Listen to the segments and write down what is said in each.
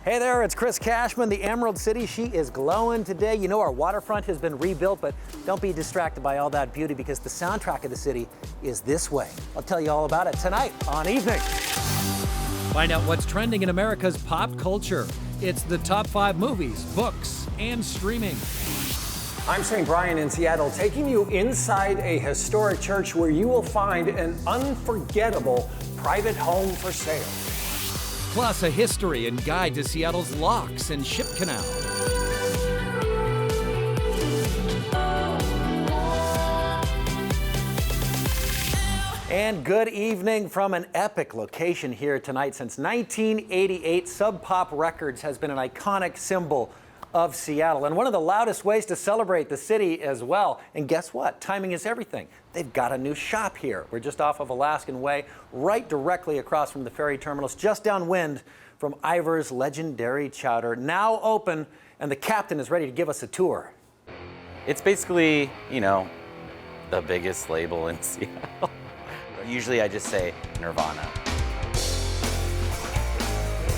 Hey there, it's Chris Cashman. The Emerald City, she is glowing today. You know our waterfront has been rebuilt, but don't be distracted by all that beauty because the soundtrack of the city is this way. I'll tell you all about it tonight on Evening. Find out what's trending in America's pop culture. It's the top 5 movies, books, and streaming. I'm St. Brian in Seattle, taking you inside a historic church where you will find an unforgettable private home for sale. Plus a history and guide to Seattle's locks and ship canal. And good evening from an epic location here tonight. Since 1988, Sub Pop Records has been an iconic symbol of Seattle and one of the loudest ways to celebrate the city as well. And guess what? Timing is everything. They've got a new shop here. We're just off of Alaskan Way, right directly across from the ferry terminals, just downwind from Ivar's legendary chowder, now open, and the captain is ready to give us a tour. It's basically, the biggest label in Seattle. Usually I just say Nirvana.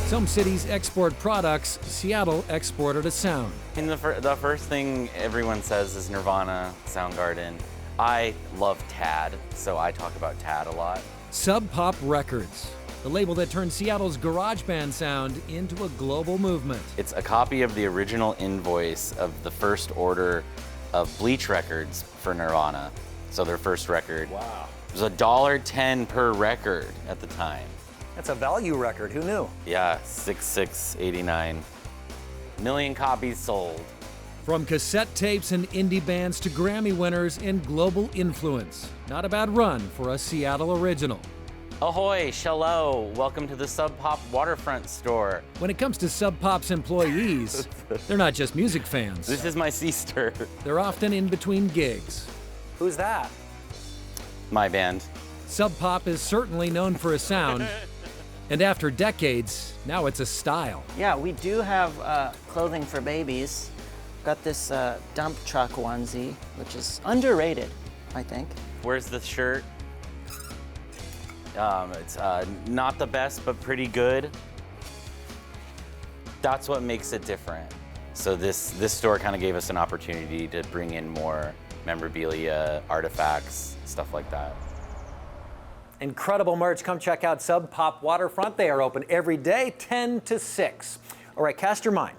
Some cities export products, Seattle exported a sound. And the first thing everyone says is Nirvana, Soundgarden. I love Tad, so I talk about Tad a lot. Sub Pop Records, the label that turned Seattle's garage band sound into a global movement. It's a copy of the original invoice of the first order of Bleach Records for Nirvana, so their first record. Wow. It was $1.10 per record at the time. That's a value record. Who knew? Yeah, 6,689 million copies sold. From cassette tapes and indie bands to Grammy winners and global influence. Not a bad run for a Seattle original. Ahoy, shallow, welcome to the Sub Pop waterfront store. When it comes to Sub Pop's employees, they're not just music fans. This is my sister. They're often in between gigs. Who's that? My band. Sub Pop is certainly known for a sound, and after decades, now it's a style. Yeah, we do have clothing for babies. Got this dump truck onesie, which is underrated, I think. Where's the shirt? It's not the best, but pretty good. That's what makes it different. So this store kind of gave us an opportunity to bring in more memorabilia, artifacts, stuff like that. Incredible merch. Come check out Sub Pop Waterfront. They are open every day, 10 to 6. All right, cast your mind.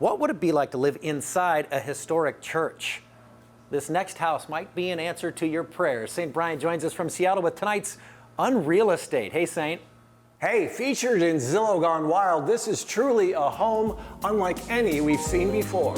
What would it be like to live inside a historic church? This next house might be an answer to your prayers. St. Brian joins us from Seattle with tonight's Unreal Estate. Hey, Saint. Hey, featured in Zillow Gone Wild, this is truly a home unlike any we've seen before.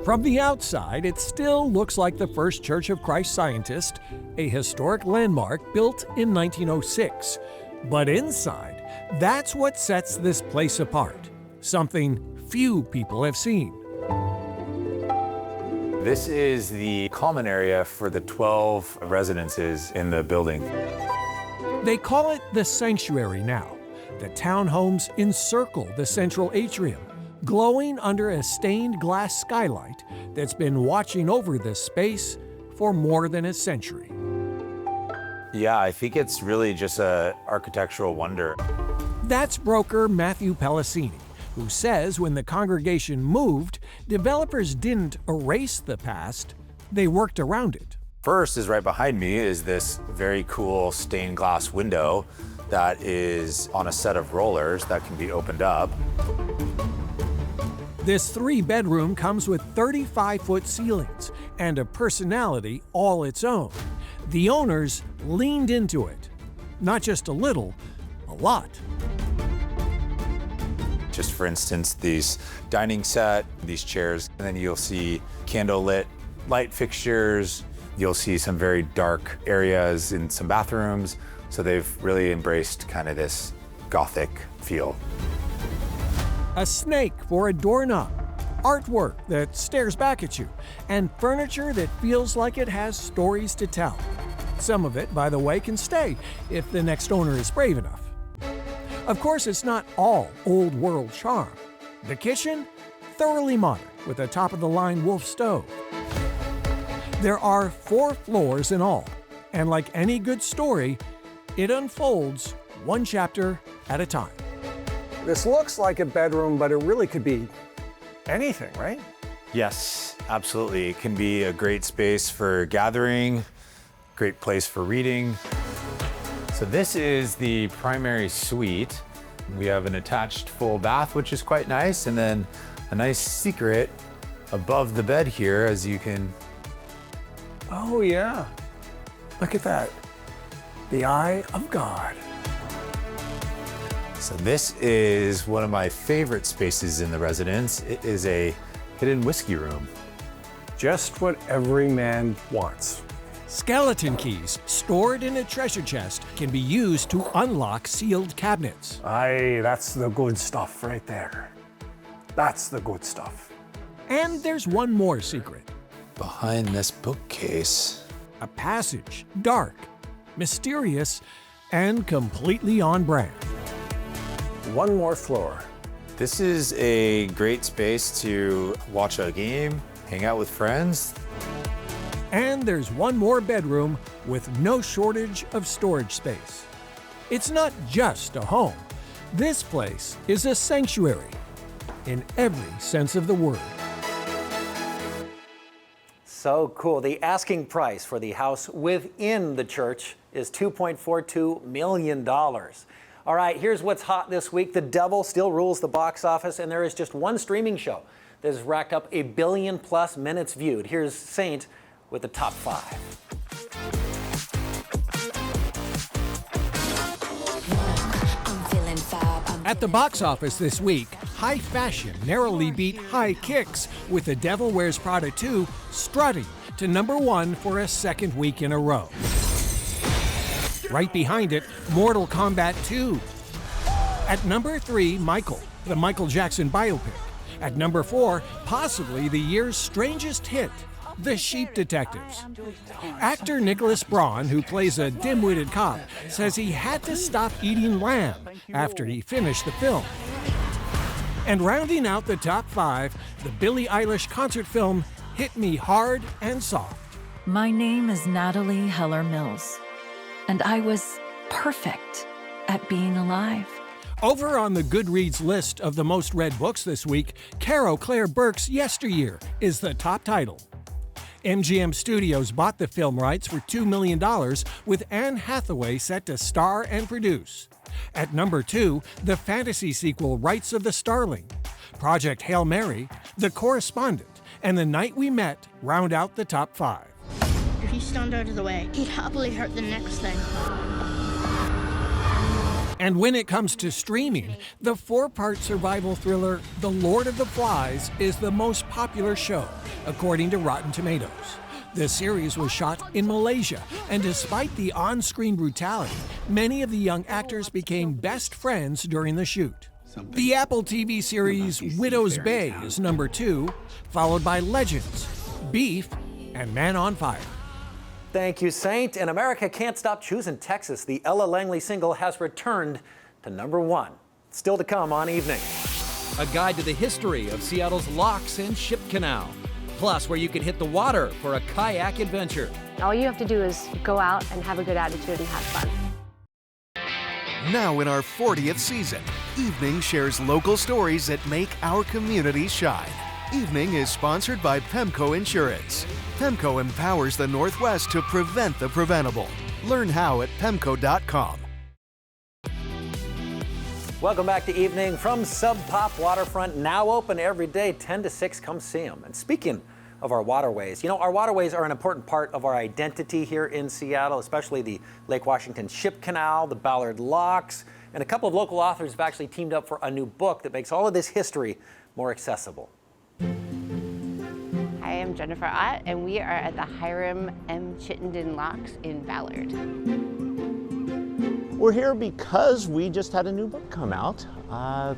From the outside, it still looks like the First Church of Christ Scientist, a historic landmark built in 1906. But inside, that's what sets this place apart, something few people have seen. This is the common area for the 12 residences in the building. They call it the sanctuary now. The townhomes encircle the central atrium, glowing under a stained glass skylight that's been watching over this space for more than a century. Yeah, I think it's really just an architectural wonder. That's broker Matthew Pellicini, who says when the congregation moved, developers didn't erase the past, they worked around it. First is right behind me is this very cool stained glass window that is on a set of rollers that can be opened up. This 3-bedroom comes with 35-foot ceilings and a personality all its own. The owners leaned into it. Not just a little, a lot. Just for instance, these dining set, these chairs, and then you'll see candlelit light fixtures. You'll see some very dark areas in some bathrooms. So they've really embraced kind of this Gothic feel. A snake for a doorknob, artwork that stares back at you, and furniture that feels like it has stories to tell. Some of it, by the way, can stay if the next owner is brave enough. Of course, it's not all old world charm. The kitchen, thoroughly modern with a top-of-the-line Wolf stove. There are 4 floors in all, And like any good story, it unfolds one chapter at a time. This looks like a bedroom, but it really could be anything, right? Yes, absolutely. It can be a great space for gathering, great place for reading. So this is the primary suite. We have an attached full bath, which is quite nice, and then a nice secret above the bed here, as you can. Oh yeah, look at that. The eye of God. So this is one of my favorite spaces in the residence. It is a hidden whiskey room. Just what every man wants. Skeleton keys stored in a treasure chest can be used to unlock sealed cabinets. Aye, that's the good stuff right there. That's the good stuff. And there's one more secret. Behind this bookcase. A passage, dark, mysterious, and completely on brand. One more floor. This is a great space to watch a game, hang out with friends. And there's one more bedroom with no shortage of storage space. It's not just a home. This place is a sanctuary in every sense of the word. So cool. The asking price for the house within the church is $2.42 million. All right, here's what's hot this week. The Devil still rules the box office, and there is just one streaming show that has racked up 1 billion+ minutes viewed. Here's Saint with the top 5. At the box office this week, high fashion narrowly beat high kicks, with The Devil Wears Prada 2 strutting to #1 for a second week in a row. Right behind it, Mortal Kombat 2. At number 3, Michael, the Michael Jackson biopic. At number 4, possibly the year's strangest hit, The Sheep Detectives. Actor Nicholas Braun, who plays a dim-witted cop, says he had to stop eating lamb after he finished the film. And rounding out the top 5, the Billie Eilish concert film Hit Me Hard and Soft. My name is Natalie Heller Mills, and I was perfect at being alive. Over on the Goodreads list of the most read books this week, Caro Claire Burke's Yesteryear is the top title. MGM Studios bought the film rights for $2 million, with Anne Hathaway set to star and produce. At number 2, the fantasy sequel Rights of the Starling. Project Hail Mary, The Correspondent, and The Night We Met round out the top 5. If he stunned out of the way, he'd happily hurt the next thing. And when it comes to streaming, the 4-part survival thriller The Lord of the Flies is the most popular show, according to Rotten Tomatoes. The series was shot in Malaysia, and despite the on-screen brutality, many of the young actors became best friends during the shoot. The Apple TV series Widow's Bay is number 2, followed by Legends, Beef, and Man on Fire. Thank you, Saint. And America can't stop choosing Texas. The Ella Langley single has returned to #1. Still to come on Evening. A guide to the history of Seattle's locks and ship canal. Plus, where you can hit the water for a kayak adventure. All you have to do is go out and have a good attitude and have fun. Now in our 40th season, Evening shares local stories that make our community shine. Evening is sponsored by Pemco Insurance. Pemco empowers the Northwest to prevent the preventable. Learn how at pemco.com. Welcome back to Evening from Sub Pop Waterfront, now open every day, 10 to 6. Come see them. And speaking of our waterways, you know, our waterways are an important part of our identity here in Seattle, especially the Lake Washington Ship Canal, the Ballard Locks, and a couple of local authors have actually teamed up for a new book that makes all of this history more accessible. Hi, I'm Jennifer Ott, and we are at the Hiram M. Chittenden Locks in Ballard. We're here because we just had a new book come out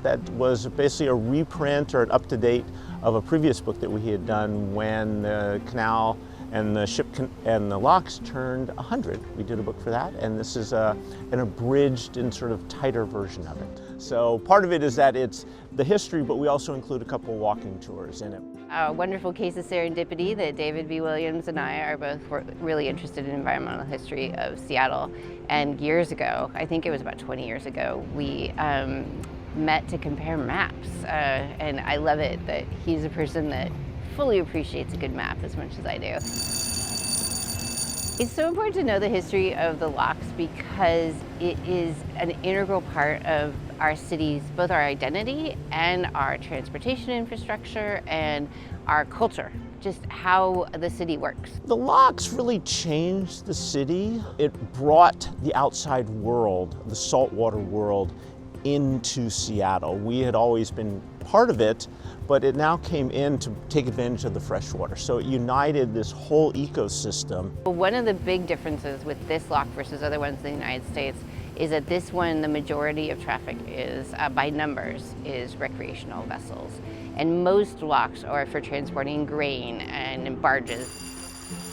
that was basically a reprint or an up-to-date of a previous book that we had done when the canal and the ship and the locks turned 100. We did a book for that, and this is an abridged and sort of tighter version of it. So part of it is that it's the history, but we also include a couple walking tours in it. A wonderful case of serendipity that David B. Williams and I are both really interested in environmental history of Seattle. And years ago, I think it was about 20 years ago, we met to compare maps. And I love it that he's a person that fully appreciates a good map as much as I do. It's so important to know the history of the locks because it is an integral part of our city's, both our identity and our transportation infrastructure and our culture, just how the city works. The locks really changed the city. It brought the outside world, the saltwater world, into Seattle. We had always been part of it, but it now came in to take advantage of the freshwater. So it united this whole ecosystem. One of the big differences with this lock versus other ones in the United States is that this one, the majority of traffic is, by numbers, is recreational vessels. And most locks are for transporting grain and barges.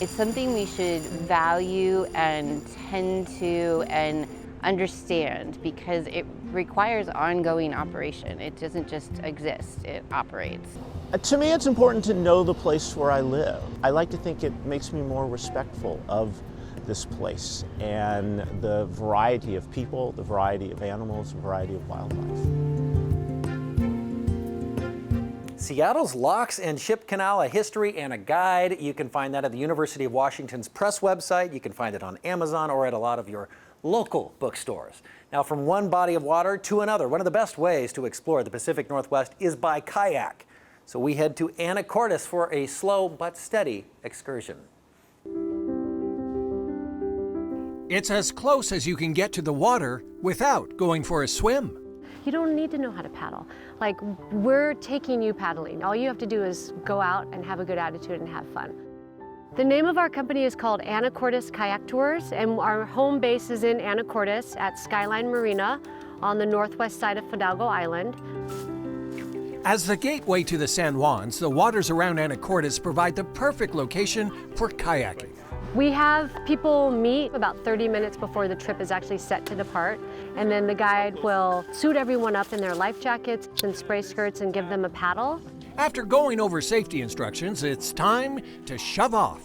It's something we should value and tend to and understand because it requires ongoing operation. It doesn't just exist, it operates. To me, it's important to know the place where I live. I like to think it makes me more respectful of this place and the variety of people, the variety of animals, the variety of wildlife. Seattle's Locks and Ship Canal, a history and a guide. You can find that at the University of Washington's press website. You can find it on Amazon or at a lot of your local bookstores. Now, from one body of water to another, one of the best ways to explore the Pacific Northwest is by kayak. So we head to Anacortes for a slow but steady excursion. It's as close as you can get to the water without going for a swim. You don't need to know how to paddle. Like, we're taking you paddling. All you have to do is go out and have a good attitude and have fun. The name of our company is called Anacortes Kayak Tours, and our home base is in Anacortes at Skyline Marina on the northwest side of Fidalgo Island. As the gateway to the San Juans, the waters around Anacortes provide the perfect location for kayaking. We have people meet about 30 minutes before the trip is actually set to depart, and then the guide will suit everyone up in their life jackets and spray skirts and give them a paddle. After going over safety instructions, it's time to shove off.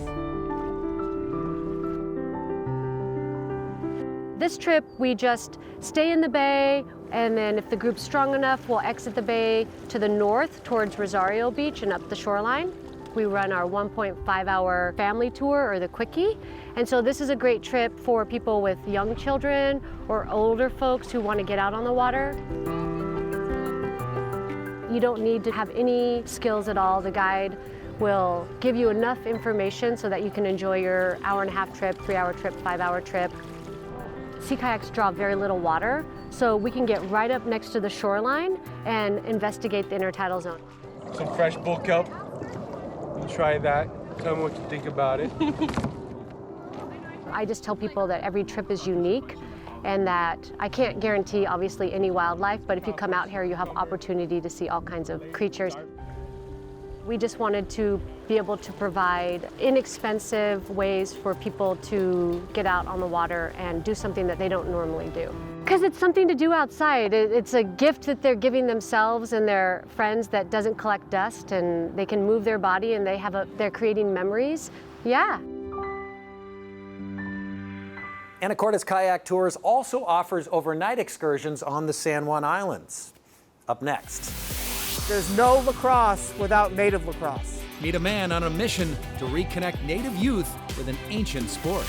This trip, we just stay in the bay, and then if the group's strong enough, we'll exit the bay to the north towards Rosario Beach and up the shoreline. We run our 1.5-hour family tour, or the Quickie. And so this is a great trip for people with young children or older folks who want to get out on the water. You don't need to have any skills at all. The guide will give you enough information so that you can enjoy your hour-and-a-half trip, 3-hour trip, 5-hour trip. Sea kayaks draw very little water, so we can get right up next to the shoreline and investigate the intertidal zone. Some fresh bull kelp. We'll try that. Tell me what you think about it. I just tell people that every trip is unique and that I can't guarantee, obviously, any wildlife, but if you come out here, you have opportunity to see all kinds of creatures. We just wanted to be able to provide inexpensive ways for people to get out on the water and do something that they don't normally do. Because it's something to do outside. It's a gift that they're giving themselves and their friends that doesn't collect dust, and they can move their body and they're creating memories. Yeah. Anacortes Kayak Tours also offers overnight excursions on the San Juan Islands. Up next. There's no lacrosse without native lacrosse. Meet a man on a mission to reconnect Native youth with an ancient sport.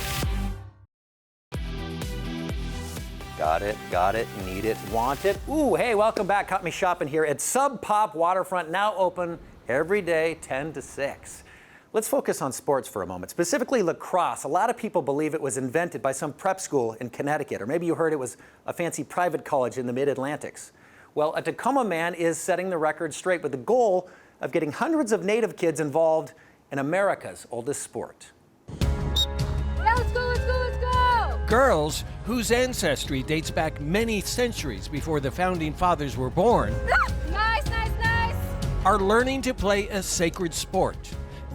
Got it, need it, want it. Ooh, hey, welcome back. Caught me shopping here at Sub Pop Waterfront, now open every day, 10 to 6. Let's focus on sports for a moment, specifically lacrosse. A lot of people believe it was invented by some prep school in Connecticut, or maybe you heard it was a fancy private college in the Mid-Atlantics. Well, a Tacoma man is setting the record straight with the goal of getting hundreds of Native kids involved in America's oldest sport. Yeah, let's go, let's go, let's go! Girls whose ancestry dates back many centuries before the founding fathers were born Nice! are learning to play a sacred sport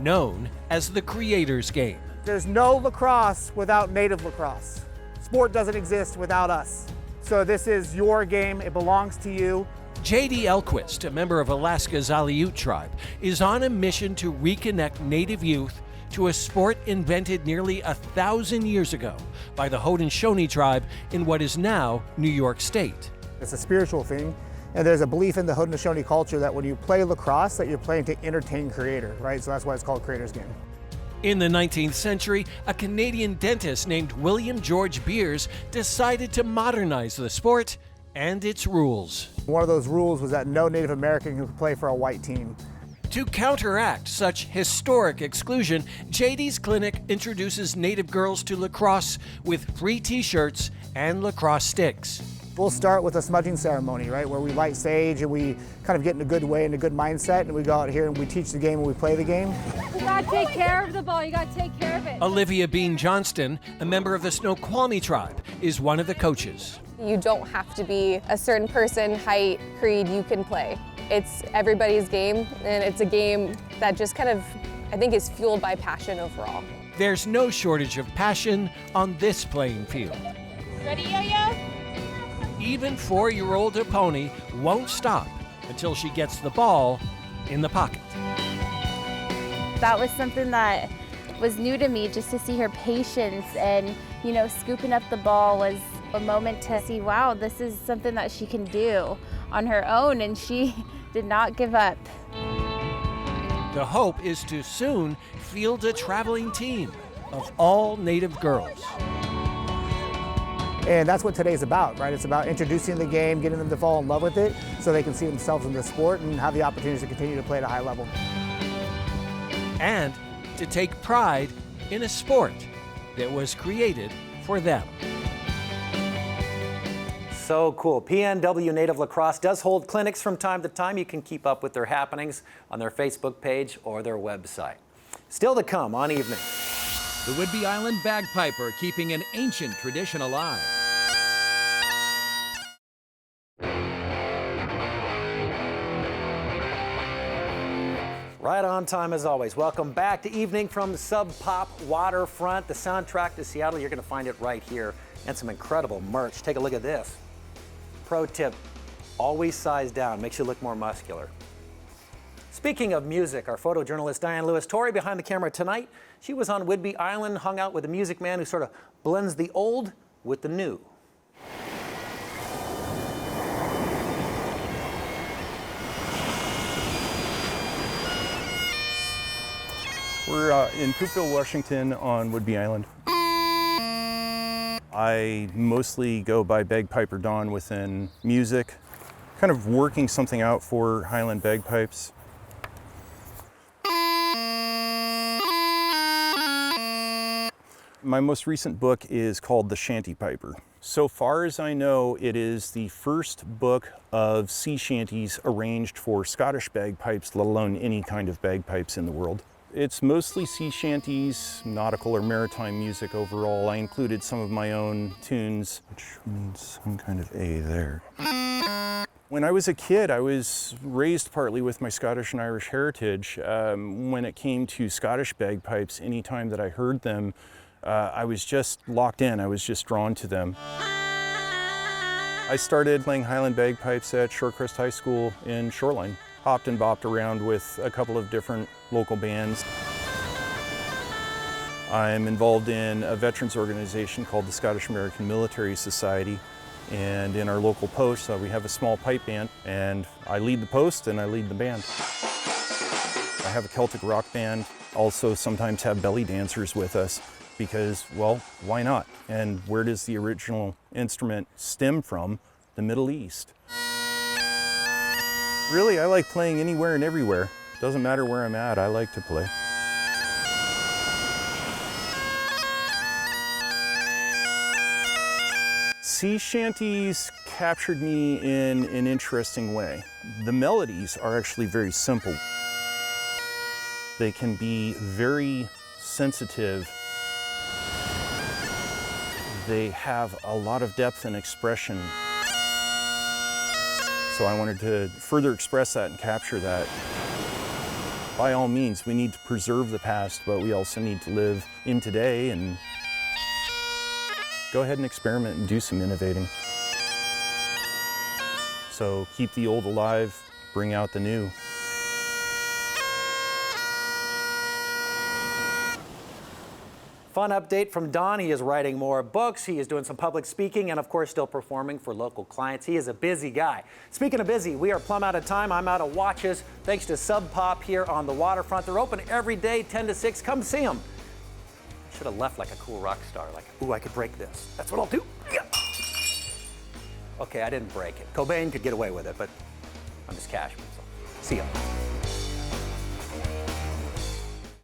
known as the Creator's Game. There's no lacrosse without native lacrosse. Sport doesn't exist without us. So this is your game, it belongs to you. J.D. Elquist, a member of Alaska's Aleut tribe, is on a mission to reconnect Native youth to a sport invented nearly 1,000 years ago by the Haudenosaunee tribe in what is now New York State. It's a spiritual thing, and there's a belief in the Haudenosaunee culture that when you play lacrosse, that you're playing to entertain creator, right? So that's why it's called Creator's Game. In the 19th century, a Canadian dentist named William George Beers decided to modernize the sport and its rules. One of those rules was that no Native American could play for a white team. To counteract such historic exclusion, JD's clinic introduces Native girls to lacrosse with free t-shirts and lacrosse sticks. We'll start with a smudging ceremony, right, where we light sage and we kind of get in a good way, in a good mindset, and we go out here and we teach the game and we play the game. You gotta take care of the ball, you gotta take care of it. Olivia Bean Johnston, a member of the Snoqualmie tribe, is one of the coaches. You don't have to be a certain person, height, creed, you can play. It's everybody's game, and it's a game that just kind of, I think, is fueled by passion overall. There's no shortage of passion on this playing field. Ready, Yo-Yo? Even 4-year-old Aponi won't stop until she gets the ball in the pocket. That was something that was new to me, just to see her patience and, scooping up the ball was a moment to see, wow, this is something that she can do on her own, and she did not give up. The hope is to soon field a traveling team of all Native girls. And that's what today's about, right? It's about introducing the game, getting them to fall in love with it so they can see themselves in the sport and have the opportunities to continue to play at a high level. And to take pride in a sport that was created for them. So cool. PNW Native Lacrosse does hold clinics from time to time. You can keep up with their happenings on their Facebook page or their website. Still to come on Evening. The Whidbey Island bagpiper keeping an ancient tradition alive. Right on time as always. Welcome back to Evening from Sub Pop Waterfront, the soundtrack to Seattle. You're going to find it right here, and some incredible merch. Take a look at this. Pro tip, always size down, makes you look more muscular. Speaking of music, our photojournalist Diane Lewis-Torrey behind the camera tonight. She was on Whidbey Island, hung out with a music man who sort of blends the old with the new. We're in Coopville, Washington on Whidbey Island. I mostly go by Bagpiper Dawn within music, kind of working something out for Highland bagpipes. My most recent book is called The Shanty Piper. So far as I know, it is the first book of sea shanties arranged for Scottish bagpipes, let alone any kind of bagpipes in the world. It's mostly sea shanties, nautical or maritime music overall. I included some of my own tunes, which means some kind of A there. When I was a kid, I was raised partly with my Scottish and Irish heritage. When it came to Scottish bagpipes, anytime that I heard them, I was just locked in. I was just drawn to them. I started playing Highland bagpipes at Shorecrest High School in Shoreline. Hopped and bopped around with a couple of different local bands. I'm involved in a veterans organization called the Scottish American Military Society. And in our local post, we have a small pipe band, and I lead the post and I lead the band. I have a Celtic rock band, also sometimes have belly dancers with us because, well, why not? And where does the original instrument stem from? The Middle East. Really, I like playing anywhere and everywhere. Doesn't matter where I'm at, I like to play. Sea shanties captured me in an interesting way. The melodies are actually very simple. They can be very sensitive. They have a lot of depth and expression. So I wanted to further express that and capture that. By all means, we need to preserve the past, but we also need to live in today and go ahead and experiment and do some innovating. So So keep the old alive, bring out the new. Fun update from Don. He is writing more books. He is doing some public speaking and, of course, still performing for local clients. He is a busy guy. Speaking of busy, we are plumb out of time. I'm out of watches thanks to Sub Pop here on the waterfront. They're open every day, 10 to 6. Come see them. I should have left like a cool rock star, like, ooh, I could break this. That's what I'll do. Yeah. Okay, I didn't break it. Cobain could get away with it, but I'm just Cashman. So see ya.